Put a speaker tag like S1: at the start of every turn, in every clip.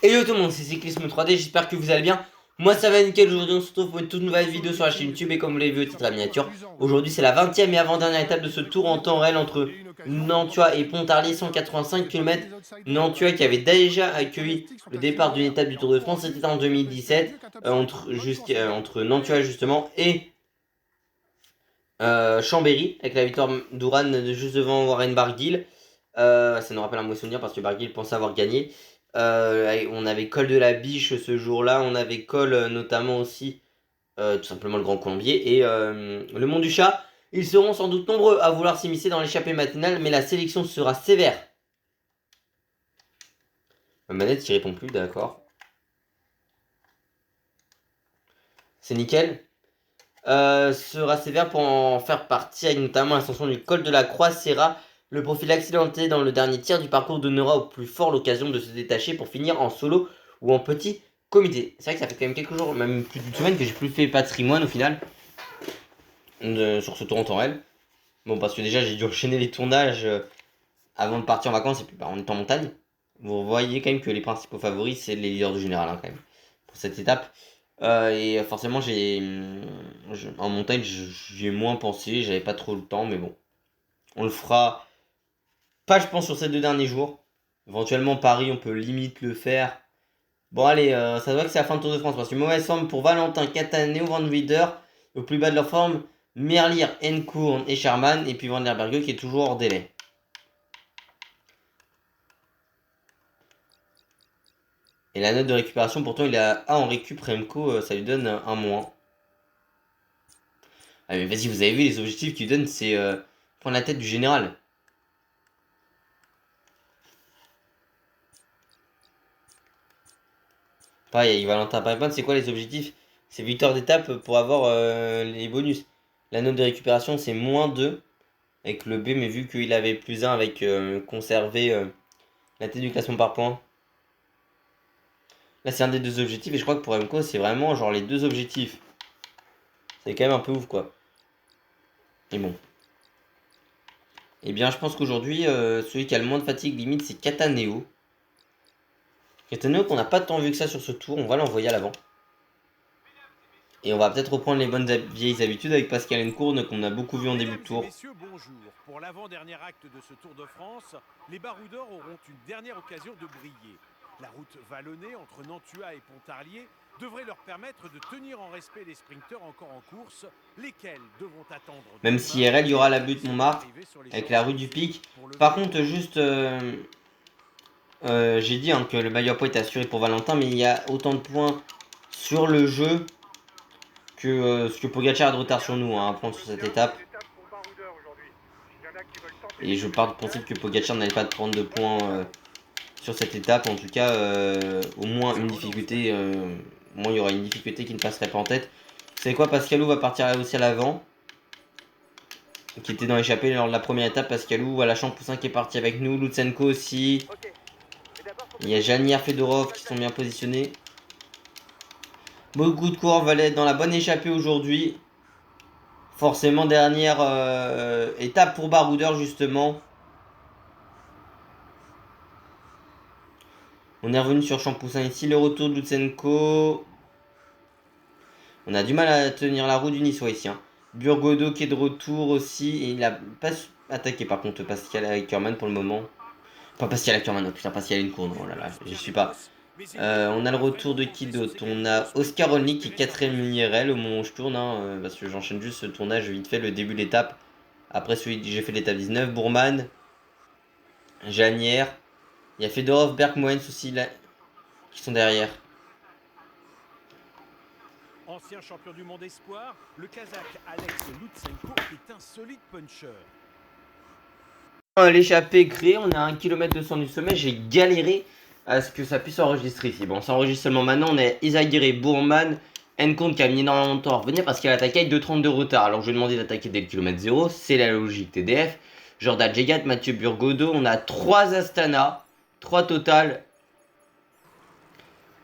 S1: Et yo tout le monde, c'est Cyclisme 3D, j'espère que vous allez bien. Moi ça va nickel, aujourd'hui on se retrouve pour une toute nouvelle vidéo sur la chaîne YouTube et comme vous l'avez vu au titre de la miniature, aujourd'hui c'est la 20e et avant-dernière étape de ce tour en temps réel entre Nantua et Pontarlier, 185 km. Nantua qui avait déjà accueilli le départ d'une étape du Tour de France, c'était en 2017, entre Nantua justement et Chambéry, avec la victoire d'Ouran juste devant Warren Barguil. Ça nous rappelle un mauvais souvenir parce que Barguil pensait avoir gagné. On avait Col de la Biche ce jour-là, on avait Col notamment aussi, tout simplement le Grand Colombier, et le Mont du Chat. Ils seront sans doute nombreux à vouloir s'immiscer dans l'échappée matinale, mais la sélection sera sévère. Ma manette qui répond plus, d'accord. C'est nickel. Sera sévère pour en faire partie, avec notamment l'ascension du col de la Croix Serra. Le profil accidenté dans le dernier tiers du parcours donnera au plus fort l'occasion de se détacher pour finir en solo ou en petit comité. C'est vrai que ça fait quand même quelques jours, même plus d'une semaine que j'ai plus fait patrimoine au final sur ce tour en temps réel. Bon, parce que déjà j'ai dû enchaîner les tournages avant de partir en vacances et puis on est en montagne. Vous voyez quand même que les principaux favoris c'est les leaders du général quand même pour cette étape. Et forcément, en montagne, j'y ai moins pensé, j'avais pas trop le temps, mais bon. On le fera pas, je pense, sur ces 2 derniers jours. Éventuellement, Paris, on peut limite le faire. Bon, allez, ça doit que c'est la fin de Tour de France, parce que mauvaise forme pour Valentin, Cataneo, Van Wider, au plus bas de leur forme, Merlier, Encourn et Sherman, et puis Van der Berge qui est toujours hors délai. Et la note de récupération, pourtant, il a A en récup, Remco, ça lui donne un moins. Ah mais vas-y, vous avez vu les objectifs qu'il donne, c'est prendre la tête du général. Pareil, avec Valentin Pépin, c'est quoi les objectifs? C'est victoire d'étape pour avoir les bonus. La note de récupération, c'est -2 avec le B, mais vu qu'il avait +1 avec conserver la tête du classement par points. Là, c'est un des deux objectifs, et je crois que pour MCO, c'est vraiment genre les deux objectifs. C'est quand même un peu ouf, quoi. Et bon. Eh bien, je pense qu'aujourd'hui, celui qui a le moins de fatigue limite, c'est Cataneo. Cataneo qu'on n'a pas tant vu que ça sur ce tour, on va l'envoyer à l'avant. Et on va peut-être reprendre les bonnes vieilles habitudes avec Pascal Encourne qu'on a beaucoup vu en début de tour.
S2: Messieurs, bonjour. Pour l'avant-dernier acte de ce Tour de France, les baroudeurs auront une dernière occasion de briller. La route vallonnée entre Nantua et Pontarlier devrait leur permettre de tenir en respect les sprinteurs encore en course, lesquels devront attendre.
S1: Même si RL, il y aura la butte Montmartre avec la rue du Pic. Par contre, juste, j'ai dit que le meilleur point est assuré pour Valentin, mais il y a autant de points sur le jeu que ce que Pogacar a de retard sur nous à prendre sur cette étape. Et je pars du principe que Pogacar n'allait pas prendre de points sur cette étape. En tout cas, au moins une difficulté. Au moins, il y aura une difficulté qui ne passerait pas en tête. Vous savez quoi, Pascalou va partir aussi à l'avant. Qui était dans l'échappée lors de la première étape. Pascalou, voilà, Champoussin qui est parti avec nous. Lutsenko aussi. Il y a Janier, Fedorov qui sont bien positionnés. Beaucoup de coureurs vont être dans la bonne échappée aujourd'hui. Forcément, dernière étape pour Baroudeur, justement. On est revenu sur Champoussin ici. Le retour de Lutsenko. On a du mal à tenir la roue du Niçois ici. Burgodo qui est de retour aussi. Et il a pas attaqué par contre Pascal Ackermann pour le moment. Pas Pascal Ackermann, oh putain, Pascal Encourne. Oh là là, je suis pas. On a le retour de qui d'autre? On a Oscar Olnik qui est 4ème IRL au moment où je tourne, parce que j'enchaîne juste ce tournage vite fait, le début de l'étape. Après celui que j'ai fait l'étape 19, Bourman, Janière. Il y a Fedorov, Bergmoens aussi là, qui sont derrière.
S2: Ancien champion du monde espoir, le Kazakh Alex Lutsenko est un solide puncher.
S1: L'échappée créée, on est à 1 km 200 du sommet, j'ai galéré à ce que ça puisse enregistrer ici. Bon, ça enregistre seulement maintenant, on a Isaguirre, Bourman, Encontre qui a mis énormément de temps à revenir parce qu'il a attaqué avec 2,30 de retard. Alors je lui ai demandé d'attaquer dès le kilomètre 0, c'est la logique TDF. Jordan Jegat, Mathieu Burgodo, on a 3 Astana, 3 total.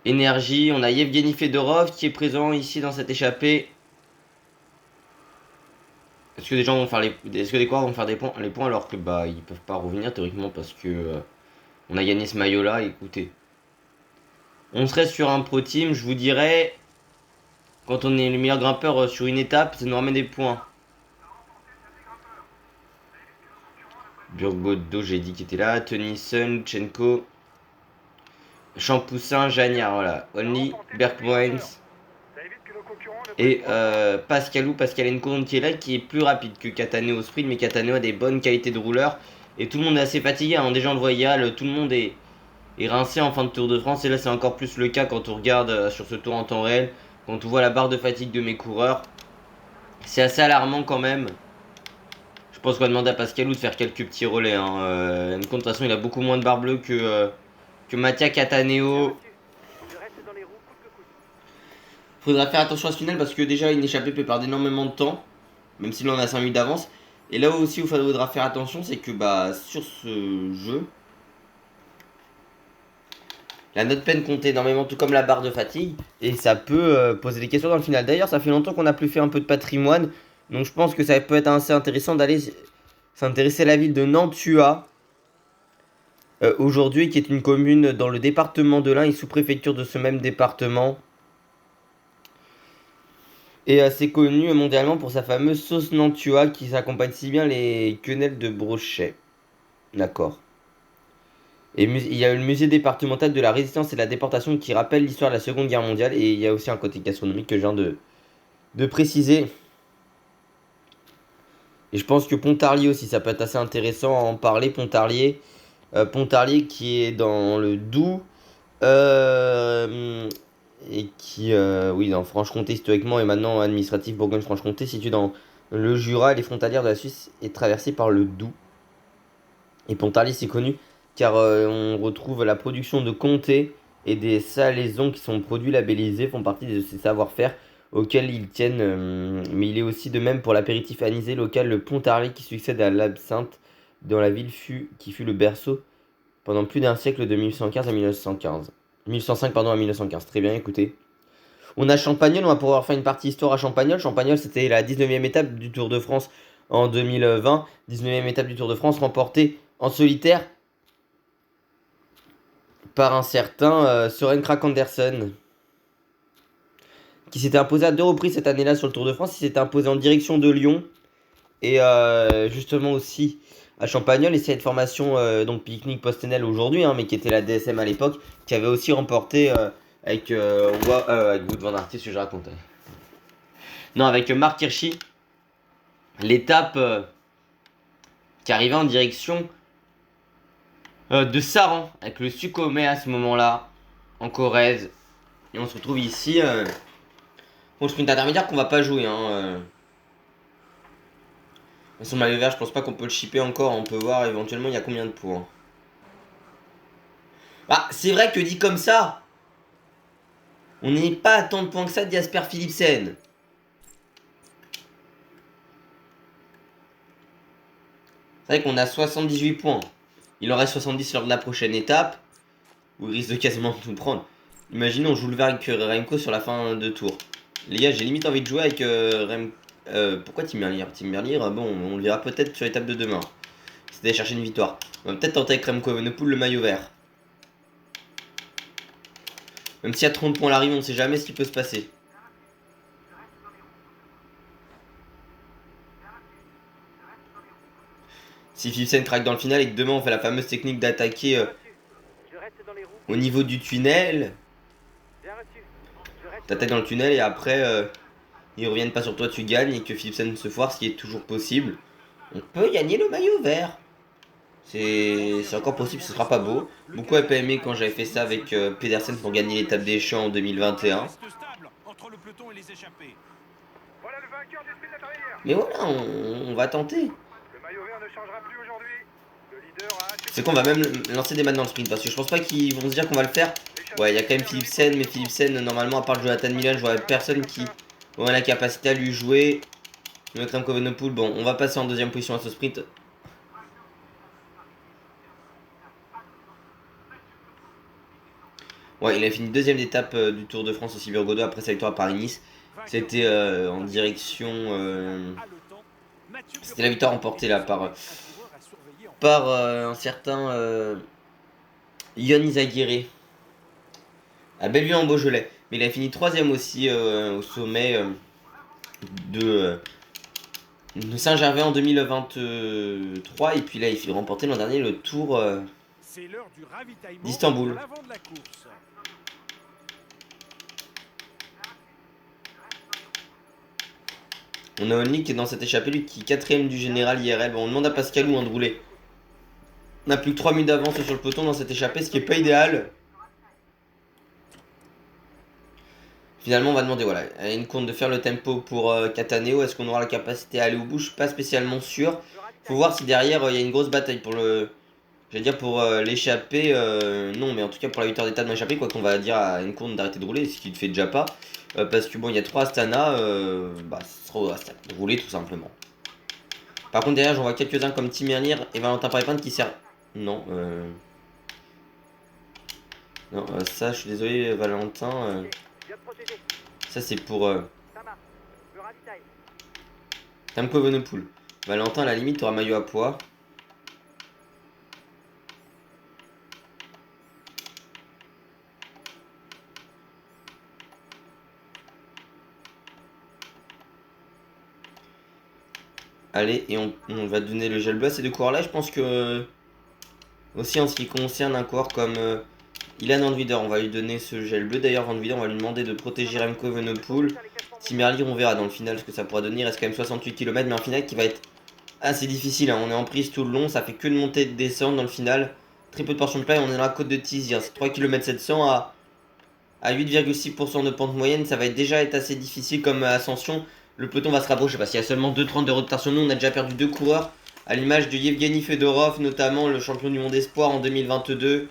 S1: Énergie, on a Yevgeny Fedorov qui est présent ici dans cette échappée. Est-ce que des gens vont faire est-ce que des coureurs vont faire les points alors que bah ils peuvent pas revenir théoriquement parce que on a gagné ce maillot là, écoutez. On serait sur un pro team, je vous dirais, quand on est le meilleur grimpeur sur une étape, ça nous ramène des points. Burgodo, j'ai dit qu'il était là. Tennyson, Chenko, Champoussin, Jagnard, voilà. Only, Bergpoints. Et Pascalenko qui est là, qui est plus rapide que Cataneo au sprint, mais Cataneo a des bonnes qualités de rouleur. Et tout le monde est assez fatigué, hein. Déjà on le voyait, tout le monde est rincé en fin de Tour de France. Et là c'est encore plus le cas quand on regarde sur ce tour en temps réel. Quand on voit la barre de fatigue de mes coureurs. C'est assez alarmant quand même. Je pense qu'on va demander à Pascalou de faire quelques petits relais. Hein. De toute façon il a beaucoup moins de barre bleue que Mattia Cataneo. Faudra faire attention à ce final parce que déjà une échappée peut perdre énormément de temps, même si l'on a 5 minutes d'avance. Et là aussi où il faudra faire attention, c'est que sur ce jeu, la note peine compte énormément, tout comme la barre de fatigue, et ça peut poser des questions dans le final. D'ailleurs, ça fait longtemps qu'on n'a plus fait un peu de patrimoine, donc je pense que ça peut être assez intéressant d'aller s'intéresser à la ville de Nantua, aujourd'hui, qui est une commune dans le département de l'Ain et sous-préfecture de ce même département. Et assez connu mondialement pour sa fameuse sauce Nantua qui s'accompagne si bien les quenelles de brochet. D'accord. Et il y a le musée départemental de la résistance et de la déportation qui rappelle l'histoire de la Seconde Guerre mondiale. Et il y a aussi un côté gastronomique que je viens de préciser. Et je pense que Pontarlier aussi, ça peut être assez intéressant à en parler. Pontarlier, Pontarlier qui est dans le Doubs. Et qui, oui, dans Franche-Comté historiquement et maintenant administratif Bourgogne-Franche-Comté, situé dans le Jura et les frontalières de la Suisse, est traversé par le Doubs. Et Pontarlier, c'est connu car on retrouve la production de comté et des salaisons qui sont produits labellisés, font partie de ces savoir-faire auxquels ils tiennent. Mais il est aussi de même pour l'apéritif anisé local, le Pontarlier qui succède à l'absinthe dans la ville qui fut le berceau pendant plus d'un siècle de 1815 à 1915. 1105 pardon à 1915. Très bien, écoutez. On a Champagnol, on va pouvoir faire une partie histoire à Champagnol. Champagnol, c'était la 19e étape du Tour de France en 2020. 19e étape du Tour de France remportée en solitaire par un certain Søren Kragh Andersen, qui s'était imposé à 2 reprises cette année-là sur le Tour de France. Il s'était imposé en direction de Lyon et justement aussi à Champagnol. Et c'est cette formation donc Pique-Nique Postenel aujourd'hui, hein, mais qui était la DSM à l'époque, qui avait aussi remporté avec Wout van Aert, ce que je raconte. Non, avec Marc Hirschi, l'étape qui arrivait en direction de Saran, avec le Sukhomey à ce moment-là, en Corrèze. Et on se retrouve ici pour le sprint intermédiaire qu'on va pas jouer. Son maillot vert, je pense pas qu'on peut le shipper encore. On peut voir éventuellement il y a combien de points. Bah, c'est vrai que dit comme ça, on n'est pas à tant de points que ça de Jasper Philipsen. C'est vrai qu'on a 78 points. Il en reste 70 lors de la prochaine étape, où il risque de quasiment tout prendre. Imaginons on joue le vert avec Remco sur la fin de tour. Les gars, j'ai limite envie de jouer avec pourquoi Tim Merlier Tim Merlier, bon, on le verra peut-être sur l'étape de demain. C'est d'aller chercher une victoire. On va peut-être tenter avec Remco Evenepoel le maillot vert. Même s'il y a 30 points à l'arrivée, on ne sait jamais ce qui peut se passer. Si Philipsen craque dans le final et que demain on fait la fameuse technique d'attaquer au niveau du tunnel. T'attaques dans le tunnel et après ils reviennent pas sur toi, tu gagnes et que Philipsen se foire, ce qui est toujours possible. On peut gagner le maillot vert. C'est encore possible, ce sera pas beau. Beaucoup n'avaient pas aimé quand j'avais fait ça avec Pedersen pour gagner l'étape des champs en 2021. Mais voilà, on va tenter. C'est qu'on va même lancer des maths dans le sprint parce que je pense pas qu'ils vont se dire qu'on va le faire. Ouais, il y a quand même Philipsen, mais Philipsen, normalement, à part Jonathan Milan, je vois personne qui aurait la capacité à lui jouer. Le Remco Evenepoel, bon, on va passer en deuxième position à ce sprint. Ouais, il a fini deuxième étape du Tour de France aussi, Burgodo, après sa victoire à Paris-Nice. C'était en direction... C'était la victoire remportée là par un certain Ion Izagirre. à Bellevue en Beaujolais. Mais il a fini 3ème aussi au sommet de, de Saint-Gervais en 2023. Et puis là, il remporté l'an dernier le Tour
S2: C'est l'heure du ravitaillement pour
S1: d'Istanbul.
S2: l'avant de la course.
S1: On a Only qui est dans cette échappée, lui qui est 4ème du général IRL. Bon, on demande à Pascalou de rouler. On n'a plus que 3 minutes d'avance sur le peloton dans cette échappée, ce qui est pas idéal. Finalement, on va demander voilà, à une compte de faire le tempo pour Cataneo. Est-ce qu'on aura la capacité à aller au bout? Je suis pas spécialement sûr. Faut voir si derrière il y a une grosse bataille pour le. J'allais dire pour l'échappée. Non, mais en tout cas pour la victoire d'état de l'échappée, quoi qu'on va dire à une compte d'arrêter de rouler, ce qu'il ne fait déjà pas. Parce que bon, il y a 3 Astana. Bah, ce sera au Astana de rouler tout simplement. Par contre, derrière, j'en vois quelques-uns comme Tim Merlier et Valentin Paripin qui sert. Non, non, ça, je suis désolé, Valentin. Ça, c'est pour Tamko Evenepoel. Valentin, à la limite, aura maillot à poids. Allez, et on va donner le gel bleu à ces deux coureurs-là. Je pense que, aussi en ce qui concerne un coureur comme Ilan Van Wieder, on va lui donner ce gel bleu. D'ailleurs, Van Wieder, on va lui demander de protéger Remco Evenepoel. Tim Merlier, on verra dans le final ce que ça pourra donner. Il reste quand même 68 km, mais un final qui va être assez difficile. Hein. On est en prise tout le long, ça fait que de monter et de descendre dans le final. Très peu de portions de plat et on est dans la côte de Tizi. C'est 3 km 700 à 8,6% de pente moyenne. Ça va déjà être assez difficile comme ascension. Le peloton va se rapprocher parce qu'il y a seulement 2,30 de retard sur nous. On a déjà perdu 2 coureurs, à l'image de Yevgeny Fedorov, notamment le champion du monde espoir en 2022.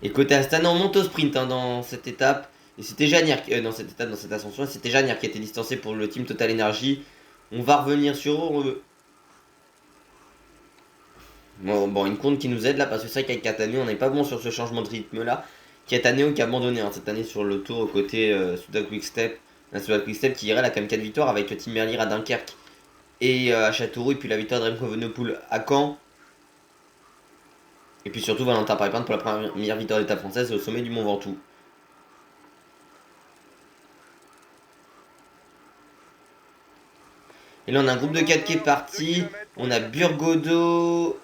S1: Et côté Astana, on monte au sprint dans cette étape. Et c'était Janier, dans cette étape, dans cette ascension, c'était Janier qui était distancé pour le team Total Energy. On va revenir sur bon, une compte qui nous aide là, parce que c'est vrai qu'avec Cataneo, on n'est pas bon sur ce changement de rythme là. Cataneo qui a abandonné cette année sur le tour côté Souda Quickstep. La Souda Quickstep qui irait, là, quand même 4 victoires avec le team Merlier à Dunkerque et à Châteauroux. Et puis la victoire de Remco Evenepoel à Caen. Et puis surtout Valentin Paripin pour la première victoire d'étape française au sommet du Mont Ventoux. Et là, on a un groupe de 4 qui est parti. On a Burgodo.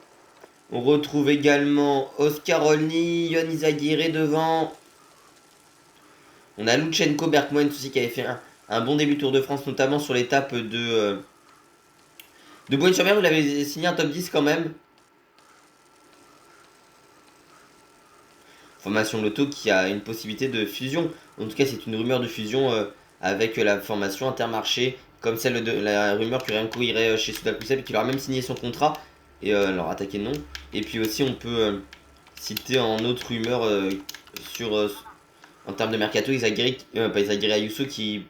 S1: On retrouve également Oscar Olny, Yon Izagirre devant. On a Lutsenko Berkmoen aussi qui avait fait un bon début Tour de France, notamment sur l'étape de Boulogne-sur-Mer. Vous l'avez signé un top 10 quand même. Formation Loto qui a une possibilité de fusion. En tout cas, c'est une rumeur de fusion avec la formation Intermarché, comme celle de la rumeur que Remco irait chez Soudal Quickstep et qu'il aura même signé son contrat. Et leur attaquer non. Et puis aussi, on peut citer en autre rumeur sur en termes de mercato, pas Izagirre Ayuso qui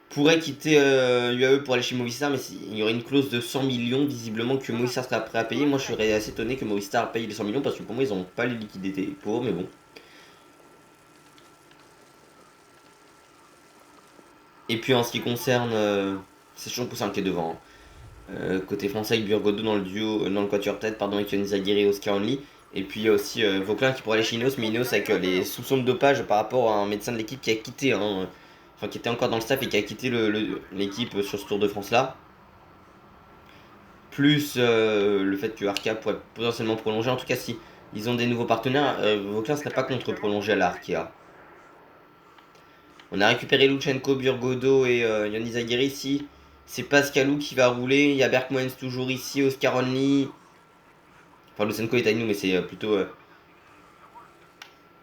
S1: pourrait quitter l'UAE pour aller chez Movistar, mais il y aurait une clause de 100 millions visiblement que Movistar serait prêt à payer. Moi je serais assez étonné que Movistar paye les 100 millions parce que pour moi ils n'ont pas les liquidités pour, mais bon. Et puis en ce qui concerne, c'est Sean Poussin qui est devant. Côté français avec Burgodo dans le duo, dans le quatuor tête, pardon, avec Yon Izagirre et Oscar Only. Et puis il y a aussi Vauclin qui pourrait aller chez Ineos, mais Ineos avec les soupçons de dopage par rapport à un médecin de l'équipe qui a quitté, hein, enfin qui était encore dans le staff et qui a quitté l'équipe sur ce Tour de France là. Plus le fait que Arkea pourrait potentiellement prolonger. En tout cas, si ils ont des nouveaux partenaires, Vauclin ne serait pas contre prolonger à la Arkea. On a récupéré Lutsenko, Burgodo et Yon Izagirre ici. C'est Pascalou qui va rouler. Il y a Berkmoens toujours ici, Oscar Only. Enfin, Lutsenko est avec nous, mais c'est plutôt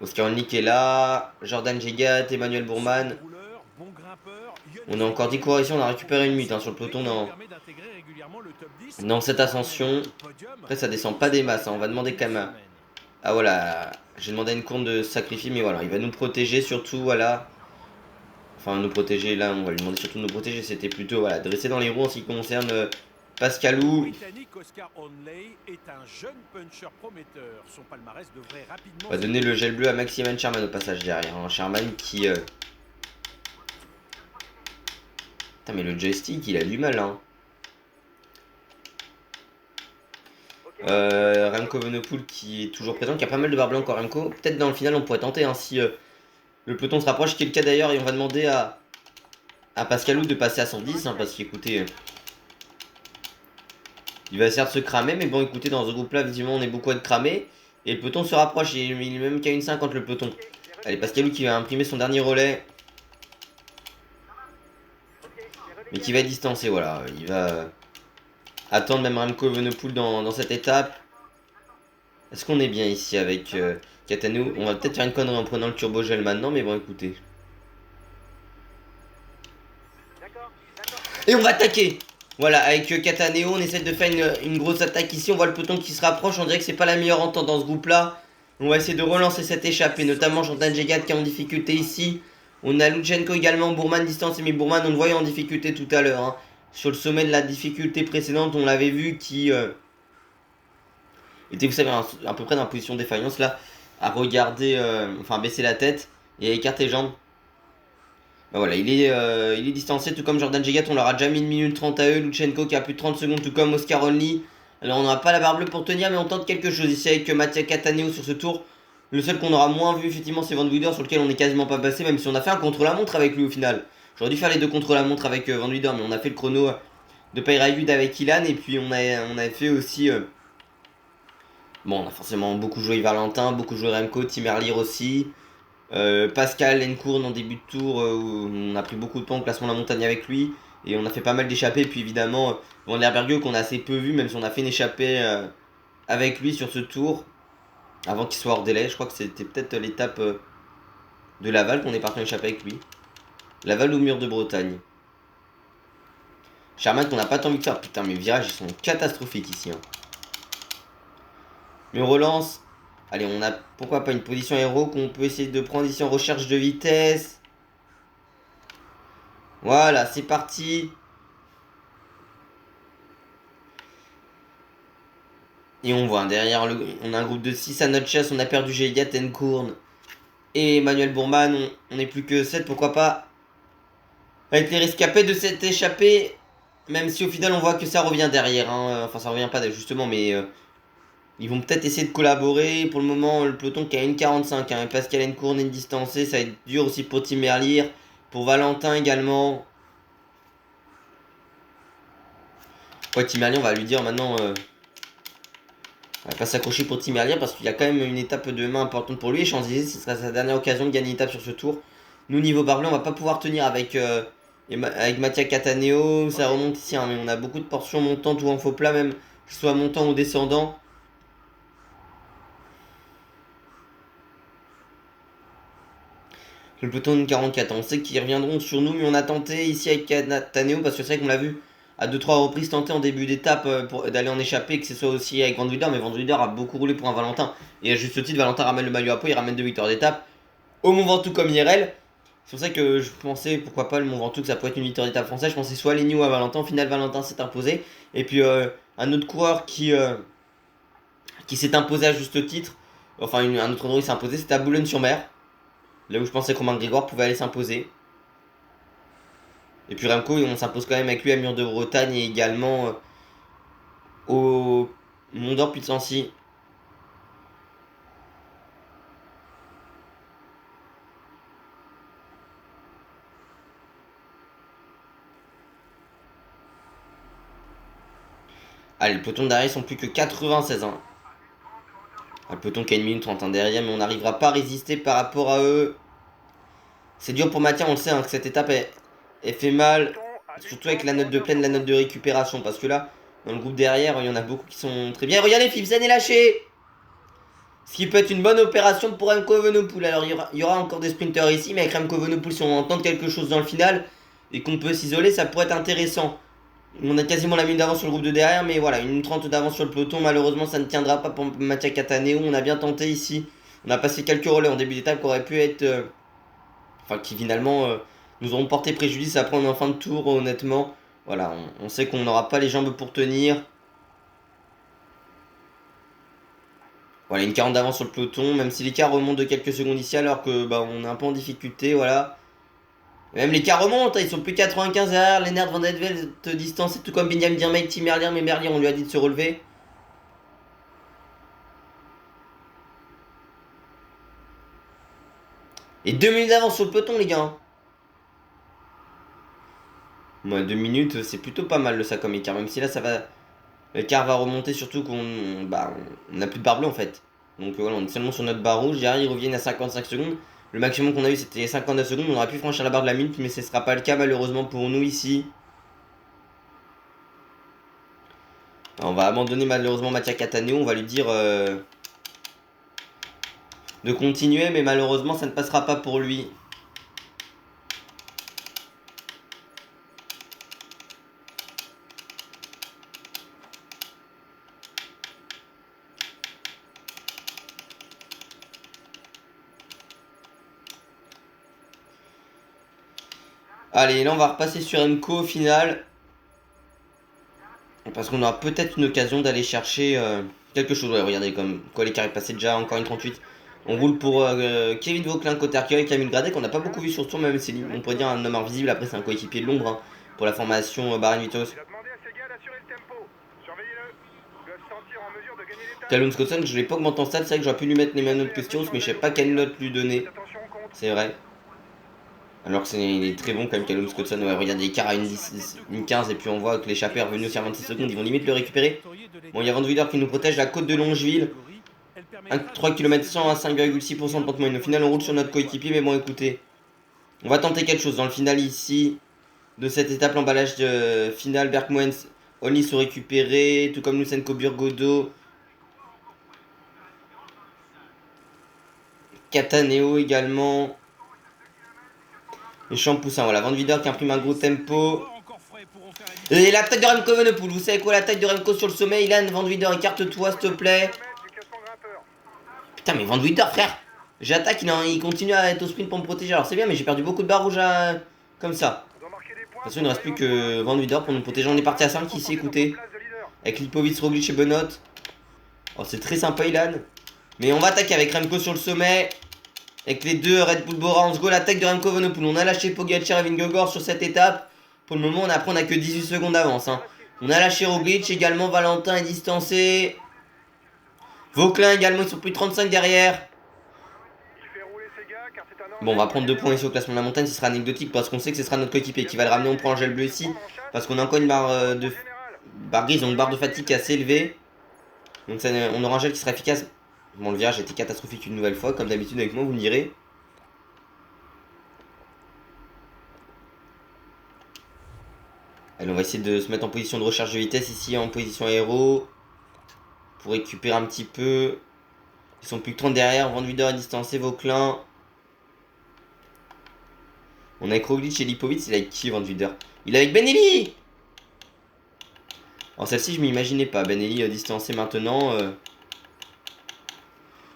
S1: Oscar Only qui est là. Jordan Jegat, Emmanuel Bourman. On a encore 10 coureurs ici, on a récupéré une minute sur le peloton dans cette ascension. Après, ça descend pas des masses, hein. On va demander quand même. Ah voilà, j'ai demandé à une compte de sacrifier, mais voilà, il va nous protéger surtout, voilà. Enfin, nous protéger, là, on va lui demander surtout de nous protéger. C'était plutôt, voilà, dresser dans les roues en ce qui concerne Pascalou. On va donner le gel bleu à Maximan Sherman au passage derrière. Hein. Sherman qui... Putain, mais le joystick, il a du mal, hein. Remco Evenepoel qui est toujours présent, qui a pas mal de barres blancs encore Remco. Peut-être dans le final on pourrait tenter hein, si le peloton se rapproche, ce qui est le cas d'ailleurs, et on va demander à Pascalou de passer à 110, hein, parce qu'écoutez, il va certes se cramer, mais bon écoutez, dans ce groupe là visiblement on est beaucoup à être cramé, et le peloton se rapproche, il est même qu'à 1,50 le peloton. Allez, Pascalou qui va imprimer son dernier relais, mais qui va être distancé, voilà, il va attendre même Remco Evenepoel dans cette étape. Est-ce qu'on est bien ici avec Cattaneo? On va peut-être faire une connerie en prenant le turbogel maintenant, mais bon écoutez. Et on va attaquer. Voilà, avec Cattaneo, on essaie de faire une grosse attaque ici. On voit le peloton qui se rapproche. On dirait que c'est pas la meilleure entente dans ce groupe-là. On va essayer de relancer cette échappée, notamment Jordan Jegat qui est en difficulté ici. On a Lutsenko également, Bourman distancé, mais Bourman on le voyait en difficulté tout à l'heure. Hein. Sur le sommet de la difficulté précédente, on l'avait vu qui était, vous savez, à peu près dans la position de défaillance là, à regarder, enfin à baisser la tête et à écarter les jambes. Bah voilà, il est distancé, tout comme Jordan Jegat, on leur a déjà mis 1 minute 30 à eux. Lutsenko qui a plus de 30 secondes, tout comme Oscar Only. Alors on n'aura pas la barre bleue pour tenir, mais on tente quelque chose ici avec Mattia Cattaneo sur ce tour. Le seul qu'on aura moins vu, effectivement, c'est Van Wieder, sur lequel on n'est quasiment pas passé, même si on a fait un contre-la-montre avec lui au final. J'aurais dû faire les deux contre-la-montre avec Van Wieder, mais on a fait le chrono de Peyrayud avec Ilan, et puis on a fait aussi... Bon, on a forcément beaucoup joué Valentin, beaucoup joué Remco, Tim Merlier aussi. Pascal Encourn en début de tour, où on a pris beaucoup de points au classement de la montagne avec lui. Et on a fait pas mal d'échappées. Puis évidemment, Van der Berge qu'on a assez peu vu, même si on a fait une échappée avec lui sur ce tour. Avant qu'il soit hors délai. Je crois que c'était peut-être l'étape de Laval qu'on est parti en échappée avec lui. Laval ou Mur de Bretagne. Charman qu'on n'a pas tant vu que ça. Putain, mes virages ils sont catastrophiques ici. Hein. Mais on relance. Allez, on a pourquoi pas une position héros qu'on peut essayer de prendre ici en recherche de vitesse. Voilà, c'est parti. Et on voit derrière, on a un groupe de 6 à notre chasse. On a perdu Gilliat, Encourn et Emmanuel Bourman. On n'est plus que 7, pourquoi pas. Avec les rescapés de cette échappée. Même si au final on voit que ça revient derrière. Hein. Enfin, ça revient pas justement, mais... ils vont peut-être essayer de collaborer. Pour le moment, le peloton qui a 1,45. Hein. Pascal Encourn est distancé. Ça va être dur aussi pour Tim Merlier. Pour Valentin également. Ouais, Tim Merlier, on va lui dire maintenant... on va pas s'accrocher pour Tim Merlier parce qu'il y a quand même une étape de main importante pour lui. Et Champs-Élysées, ce sera sa dernière occasion de gagner une étape sur ce tour. Nous, niveau barre bleue, on va pas pouvoir tenir avec Mattia Cattaneo. Ça remonte ici, hein, mais on a beaucoup de portions montantes ou en faux plat même. Que ce soit montant ou descendant. Le peloton de 44, on sait qu'ils reviendront sur nous, mais on a tenté ici avec Cattaneo parce que c'est vrai qu'on l'a vu à 2-3 reprises tenter en début d'étape pour d'aller en échapper, que ce soit aussi avec Van Wilder, mais Van Wilder a beaucoup roulé pour un Valentin. Et à juste titre, Valentin ramène le maillot à peau, il ramène 2 victoires d'étape au Mont Ventoux comme IRL. C'est pour ça que je pensais, pourquoi pas, le Mont Ventoux, que ça pourrait être une victoire d'étape française. Je pensais soit Lenny ou à Valentin. Au final, Valentin s'est imposé. Et puis un autre coureur qui s'est imposé à juste titre, enfin un autre endroit qui s'est imposé, c'était à Boulogne-sur-Mer. Là où je pensais que Romain Grégoire pouvait aller s'imposer. Et puis Remco, on s'impose quand même avec lui à Mur de Bretagne et également au Mont d'Or puis de Sancy. Allez, le peloton derrière, ils sont plus que 96. Hein. Le peloton qui a 1 minute 30 derrière, mais on n'arrivera pas à résister par rapport à eux. C'est dur pour Mathia, on le sait, hein, que cette étape elle fait mal. Surtout avec la note de pleine, la note de récupération. Parce que là, dans le groupe derrière, il y en a beaucoup qui sont très bien. Regardez, Philipsen est lâché. Ce qui peut être une bonne opération pour Remco Evenepoel. Alors il y aura encore des sprinters ici, mais avec Remco Evenepoel, si on entend quelque chose dans le final et qu'on peut s'isoler, ça pourrait être intéressant. On a quasiment la minute d'avance sur le groupe de derrière, mais voilà, une 30 d'avance sur le peloton. Malheureusement, ça ne tiendra pas pour Mattia Cattaneo. On a bien tenté ici. On a passé quelques relais en début d'étape qui auraient pu être... enfin, qui finalement nous auront porté préjudice. Après, on est en fin de tour, honnêtement. Voilà, on sait qu'on n'aura pas les jambes pour tenir. Voilà, une 40 d'avance sur le peloton, même si l'écart remonte de quelques secondes ici, alors que bah, on est un peu en difficulté, voilà. Et même l'écart remonte, hein, ils sont plus 95 derrière, Lennart Van Etvelt distancé, tout comme Benjamin Dirmay, Tim Merlier, mais Merlier, on lui a dit de se relever. Et 2 minutes d'avance sur le peloton, les gars. Ouais, 2 minutes, c'est plutôt pas mal le ça comme écart. Même si là, ça va. L'écart va remonter, surtout qu'on on a plus de barre bleue en fait. Donc voilà, on est seulement sur notre barre rouge. Derrière, ils reviennent à 55 secondes. Le maximum qu'on a eu, c'était 59 secondes. On aurait pu franchir la barre de la minute, mais ce ne sera pas le cas malheureusement pour nous ici. On va abandonner malheureusement Mattia Cataneo. On va lui dire de continuer, mais malheureusement, ça ne passera pas pour lui. Allez, là on va repasser sur Emco au final. Parce qu'on aura peut-être une occasion d'aller chercher quelque chose. Ouais, regardez comme quoi l'écart est passé déjà, encore une 38. On roule pour Kevin Vauclin côté arcueil, Camille Gradet qu'on n'a pas beaucoup vu sur ce tour, même si on pourrait dire un homme invisible. Après c'est un coéquipier de l'ombre hein, pour la formation Bahrain Vitos. Callum Scotson, je l'ai pas augmenté en stade, c'est vrai que j'aurais pu lui mettre les mêmes notes que Stios, mais je sais pas quelle note lui donner. C'est vrai. Alors que il est très bon quand même Callum Scotson. Ouais, regardez l'écart à une 15 et puis on voit que l'échappée est revenu aussi à 26 secondes. Ils vont limite le récupérer. Bon, il y a Van Wider qui nous protège la côte de Longeville. 3 km 100 à 5,6% de pente moyenne. Au final, on roule sur notre coéquipier, mais bon, écoutez. On va tenter quelque chose dans le final ici. De cette étape, l'emballage final. Berkmoens, Olny sont récupérés. Tout comme Lucenko Burgodo. Cataneo également. Les champs poussins. Voilà, Van Wider qui imprime un gros tempo. Et la tête de Remco Evenepoel, vous savez quoi, la tête de Remco sur le sommet, Ilan Van Wider, écarte-toi s'il te plaît. Putain mais Van Wider frère, j'attaque, il continue à être au sprint pour me protéger, alors c'est bien mais j'ai perdu beaucoup de barres rouges comme ça. De toute façon il ne reste plus que Van Wider pour nous protéger, on est parti à 5 ici, écoutez. Avec Lipovic, Roglic et Benoît. Oh c'est très sympa Ilan. Mais on va attaquer avec Remco sur le sommet. Avec les deux Red Bull Bora, on se go l'attaque de Remco Evenepoel. On a lâché Pogacar et Vingegaard sur cette étape. Pour le moment, on a que 18 secondes d'avance. Hein. On a lâché Roglic également. Valentin est distancé. Vauclin également, ils sont plus de 35 derrière. Bon, on va prendre 2 points ici au classement de la montagne. Ce sera anecdotique parce qu'on sait que ce sera notre coéquipier qui va le ramener. On prend le gel bleu ici. Parce qu'on a encore une barre de barre grise, donc barre de fatigue assez élevée. Donc ça, on aura un gel qui sera efficace. Bon, le virage a été catastrophique une nouvelle fois. Comme d'habitude avec moi, vous me direz. Allez, on va essayer de se mettre en position de recherche de vitesse ici, en position aéro. Pour récupérer un petit peu. Ils sont plus que 30 derrière. Van Wider est distancé, Vauclin. On a avec Roglic et Lipovic. Il est avec qui, Van Wider? Il est avec Benelli. Alors celle-ci, je m'imaginais pas. Benelli distancé maintenant.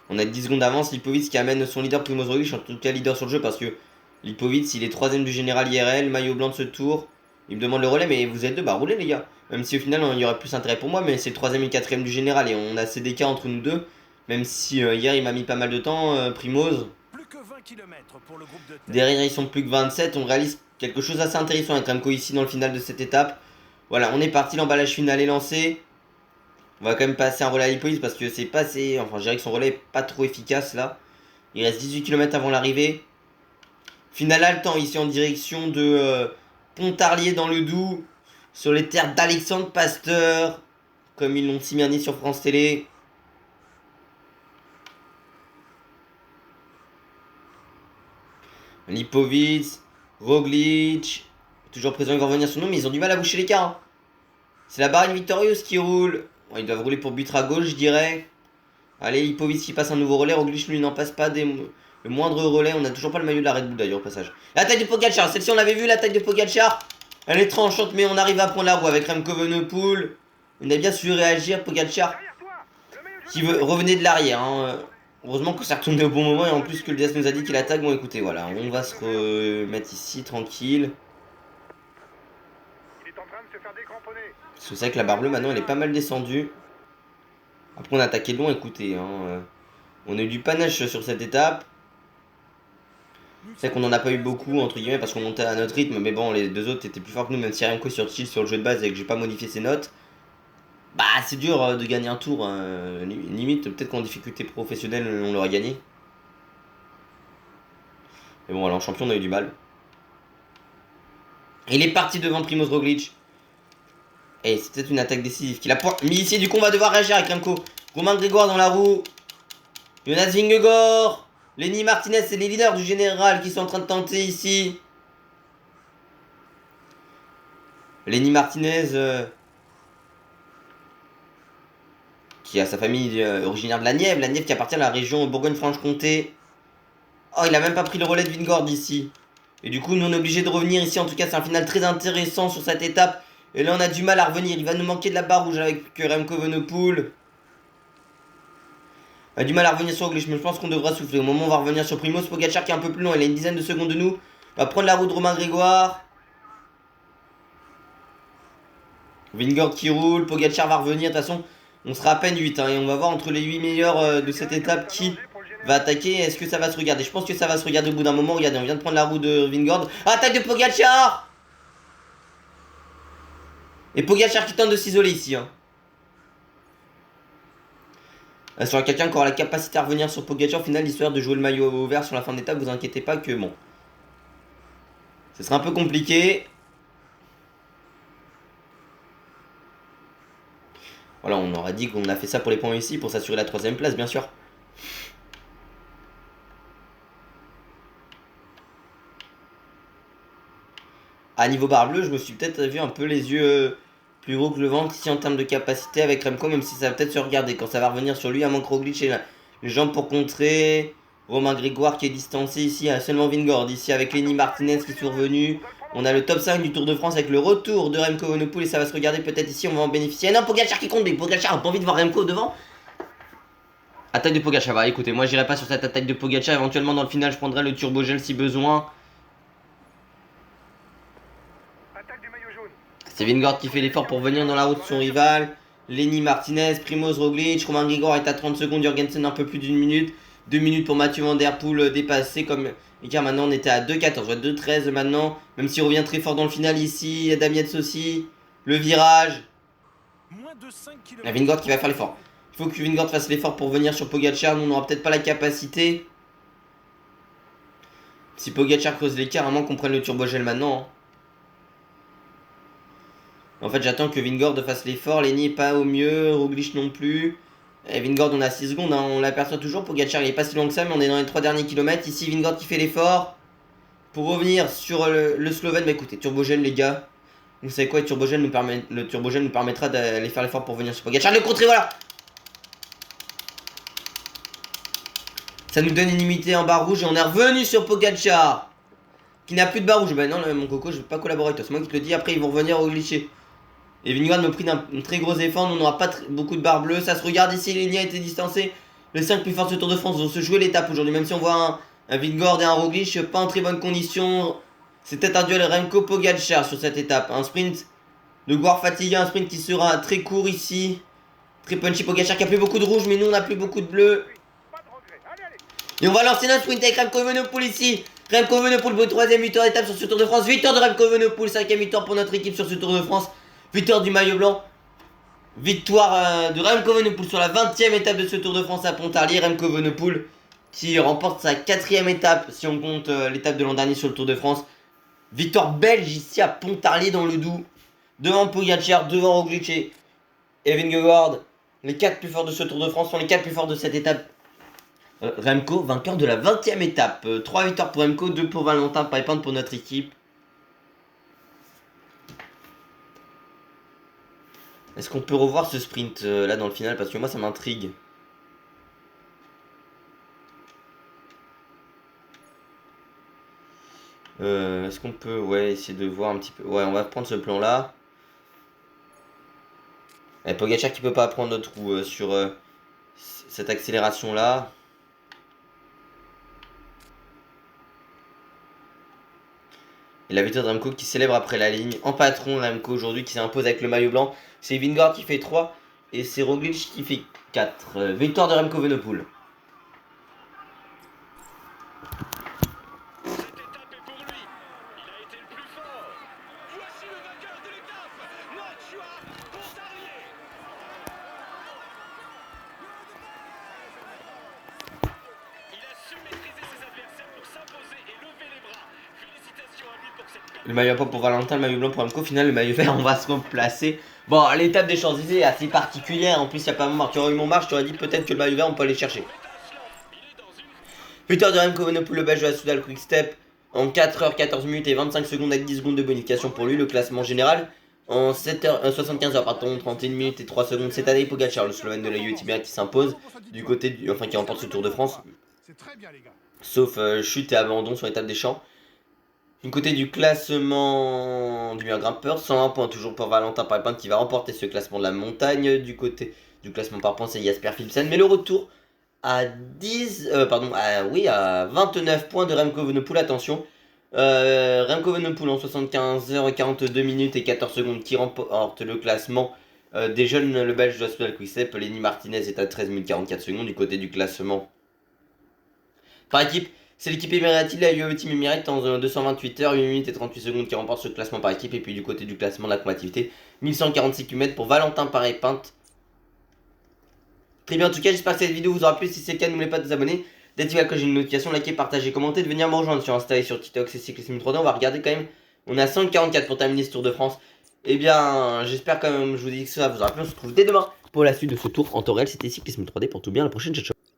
S1: On a 10 secondes d'avance. Lipovic qui amène son leader Primoz Roglic. En tout cas, leader sur le jeu parce que Lipovic, il est 3ème du général IRL. Maillot blanc de ce tour. Il me demande le relais, mais vous êtes deux, bah roulez les gars. Même si au final il y aurait plus intérêt pour moi, mais c'est le 3ème et 4ème du général et on a CDK entre nous deux. Même si hier il m'a mis pas mal de temps, Primoz.
S2: Plus que 20 km pour le groupe de tête.
S1: Derrière ils sont plus que 27, on réalise quelque chose d'assez intéressant avec Remco ici dans le final de cette étape. Voilà, on est parti, l'emballage final est lancé. On va quand même passer un relais à Lipovic parce que c'est pas assez. Enfin, je dirais que son relais est pas trop efficace là. Il reste 18 km avant l'arrivée. Final haletant ici en direction de Pontarlier dans le Doubs. Sur les terres d'Alexandre Pasteur. Comme ils l'ont si bien dit sur France Télé. Lipovic, Roglic. Toujours présent, ils vont revenir sur nous, mais ils ont du mal à boucher l'écart. Hein. C'est la Bahrain Victorious qui roule. Bon, ils doivent rouler pour but à gauche, je dirais. Allez, Lipovic qui passe un nouveau relais. Roglic, lui, n'en passe pas le moindre relais. On n'a toujours pas le maillot de la Red Bull d'ailleurs, au passage. La taille de Pogacar, celle-ci, on l'avait vu, la taille de Pogacar. Elle est tranchante, mais on arrive à prendre la roue avec Remco Evenepoel. On a bien su réagir, Pogacar. Qui veut revenir de l'arrière. Hein. Heureusement que ça retourne au bon moment. Et en plus que le DS nous a dit qu'il attaque. Bon, écoutez, voilà. On va se remettre ici, tranquille. Parce que c'est vrai que la barre bleue, maintenant, elle est pas mal descendue. Après, on a attaqué long, écoutez. Hein. On a eu du panache sur cette étape. C'est vrai qu'on n'en a pas eu beaucoup, entre guillemets, parce qu'on montait à notre rythme. Mais bon, les deux autres étaient plus forts que nous, même si Remco sur chill sur le jeu de base et que j'ai pas modifié ses notes. Bah, c'est dur de gagner un tour. Limite, peut-être qu'en difficulté professionnelle, on l'aurait gagné. Mais bon, voilà, en champion, on a eu du mal. Il est parti devant Primoz Roglic. Et c'est peut-être une attaque décisive qu'il a mis ici. Du coup, on va devoir réagir avec Remco. Romain Grégoire dans la roue. Jonas Vingegaard. Lenny Martinez, c'est les leaders du général qui sont en train de tenter ici. Lenny Martinez, qui a sa famille originaire de la Nièvre qui appartient à la région Bourgogne-Franche-Comté. Oh, il a même pas pris le relais de Vingegaard ici. Et du coup, nous on est obligé de revenir ici. En tout cas, c'est un final très intéressant sur cette étape. Et là, on a du mal à revenir. Il va nous manquer de la barre rouge avec Remco Evenepoel. On a du mal à revenir sur Roglic, mais je pense qu'on devra souffler. Au moment où on va revenir sur Primoz Pogacar qui est un peu plus loin. Il a une dizaine de secondes de nous. On va prendre la roue de Romain Grégoire. Vingegaard qui roule. Pogacar va revenir. De toute façon, on sera à peine 8. Et on va voir entre les 8 meilleurs de cette étape qui va attaquer. Est-ce que ça va se regarder? Je pense que ça va se regarder au bout d'un moment. Regardez, on vient de prendre la roue de Vingegaard. Attaque de Pogacar! Et Pogacar qui tente de s'isoler ici. Il y aura quelqu'un qui aura la capacité à revenir sur Pogacar au final, l'histoire de jouer le maillot vert sur la fin d'étape. Vous inquiétez pas que bon. Ce sera un peu compliqué. Voilà, on aura dit qu'on a fait ça pour les points ici, pour s'assurer la 3ème place, bien sûr. À niveau barre bleue, je me suis peut-être vu un peu les yeux plus gros que le ventre ici en termes de capacité avec Remco, même si ça va peut-être se regarder quand ça va revenir sur lui, à manque Roglic et les jambes pour contrer. Romain Grégoire qui est distancé ici à seulement Vingegaard. Ici avec Lenny Martinez qui sont revenus. On a le top 5 du Tour de France avec le retour de Remco Evenepoel et ça va se regarder peut-être ici, on va en bénéficier. Non, Pogacar qui compte, mais Pogacar a pas envie de voir Remco devant. Attaque de Pogacar, bah écoutez, moi j'irai pas sur cette attaque de Pogacar. Éventuellement dans le final, je prendrai le turbogel si besoin. C'est Vingegaard qui fait l'effort pour venir dans la route de son rival. Lenny Martinez, Primoz Roglic, Romain Grégoire est à 30 secondes, Jorgensen un peu plus d'1 minute. 2 minutes pour Mathieu Van Der Poel dépassé comme car maintenant on était à 2,14, 2,13 maintenant. Même s'il revient très fort dans le final ici, Damietz aussi. Le virage. La Vingegaard qui va faire l'effort. Il faut que Vingegaard fasse l'effort pour venir sur Pogacar. Nous on n'aura peut-être pas la capacité. Si Pogacar creuse l'écart, à moins qu'on prenne le turbogel maintenant. En fait, j'attends que Vingegaard fasse l'effort. Lenny n'est pas au mieux. Roglic non plus. Et Vingegaard, on a 6 secondes. On l'aperçoit toujours. Pogacar, il est pas si loin que ça, mais on est dans les 3 derniers kilomètres. Ici, Vingegaard qui fait l'effort. Pour revenir sur le Slovène. Bah écoutez, turbogène, les gars. Vous savez quoi, le turbogène nous permettra d'aller faire l'effort pour venir sur Pogacar. Le contre, voilà. Ça nous donne une unité en barre rouge. Et on est revenu sur Pogacar. Qui n'a plus de barre rouge. Bah non, mon coco, je veux pas collaborer avec toi. C'est moi qui te le dis. Après, ils vont revenir au glitcher. Et Vingegaard me prit d'un très gros effort. Nous, on n'aura pas beaucoup de barres bleues. Ça se regarde ici. Lenny a été distancé. Les 5 plus forts de ce Tour de France vont se jouer l'étape aujourd'hui. Même si on voit un Vingegaard et un Roglic pas en très bonne condition. C'est peut-être un duel Remco-Pogacar sur cette étape. Un sprint de Guar fatigué. Un sprint qui sera très court ici. Très punchy. Pogacar qui a plus beaucoup de rouge. Mais nous, on n'a plus beaucoup de bleu. Et on va lancer notre sprint avec Remco Evenepoel ici. Remco Evenepoel pour une 3ème victoire d'étape sur ce Tour de France. Victoire de Remco Evenepoel. 5ème victoire pour notre équipe sur ce Tour de France. Victoire du maillot blanc. Victoire de Remco Evenepoel sur la 20ème étape de ce Tour de France à Pontarlier. Remco Evenepoel qui remporte sa 4ème étape si on compte l'étape de l'an dernier sur le Tour de France. Victoire belge ici à Pontarlier dans le Doubs. Devant Pogacar, devant Roglic et Vingegaard. Les 4 plus forts de ce Tour de France sont les 4 plus forts de cette étape. Remco, vainqueur de la 20ème étape. 3 victoires pour Remco, 2 pour Valentin Paypant pour notre équipe. Est-ce qu'on peut revoir ce sprint là dans le final? Parce que moi ça m'intrigue. Est-ce qu'on peut essayer de voir un petit peu. Ouais, on va prendre ce plan là. Et Pogacar qui peut pas prendre notre roue sur cette accélération là. Et la victoire de Remco qui célèbre après la ligne. En patron, Remco aujourd'hui qui s'impose avec le maillot blanc. C'est Vingegaard qui fait 3 et c'est Roglic qui fait 4. Victoire de Remco Evenepoel.
S3: Cette étape est pour lui. Il a été le plus fort. Voici le vainqueur de l'étape, Mathieu Pontarlier. Il a su maîtriser ses adversaires pour s'imposer et lever
S1: Le maillot blanc pour Valentin, le maillot blanc pour Remco. Au final, le maillot vert, on va se replacer. Bon, l'étape des Champs-Élysées est assez particulière. En plus, il n'y a pas Montmartre. Tu aurais eu Montmartre, je t'aurais dit peut-être que le maillot vert, on peut aller chercher. Victoire de Remco Evenepoel, le belge de la Soudal Quick Step. En 4h14 minutes et 25 secondes avec 10 secondes de bonification pour lui. Le classement général. En 75h, pardon, 31 minutes et 3 secondes. Cette année, Pogacar, le Slovène de la UAE qui s'impose. Du côté du. Enfin, qui remporte ce Tour de France. Sauf chute et abandon sur l'étape des Champs. Du côté du classement du meilleur grimpeur, 101 points toujours pour Valentin Parepin qui va remporter ce classement de la montagne. Du côté du classement par points, c'est Jasper Philipsen. Mais le retour à 29 points de Remco Evenepoel. Attention, Remco Evenepoel en 75h42 minutes et 14 secondes qui remporte le classement des jeunes. Le belge de la Soudal Quick-Step, Lenny Martinez est à 13 minutes 44 secondes. Du côté du classement par équipe, c'est l'équipe Emirati, la UAE Team Emirates en 228 h 8 minutes et 38 secondes qui remporte ce classement par équipe. Et puis du côté du classement de la combativité, 1146 km pour Valentin Parepin. Très bien, en tout cas, j'espère que cette vidéo vous aura plu. Si c'est le cas, n'oubliez pas de vous abonner, d'activer la cloche de notification, liker, partager, commenter, de venir me rejoindre sur Insta et sur TikTok, c'est Cyclisme 3D. On va regarder quand même. On a 144 pour terminer ce Tour de France. Eh bien, j'espère quand même, je vous dis que ça vous aura plu. On se retrouve dès demain pour la suite de ce tour en temps réel. C'était Cyclisme 3D pour tout bien. À la prochaine, ciao ciao.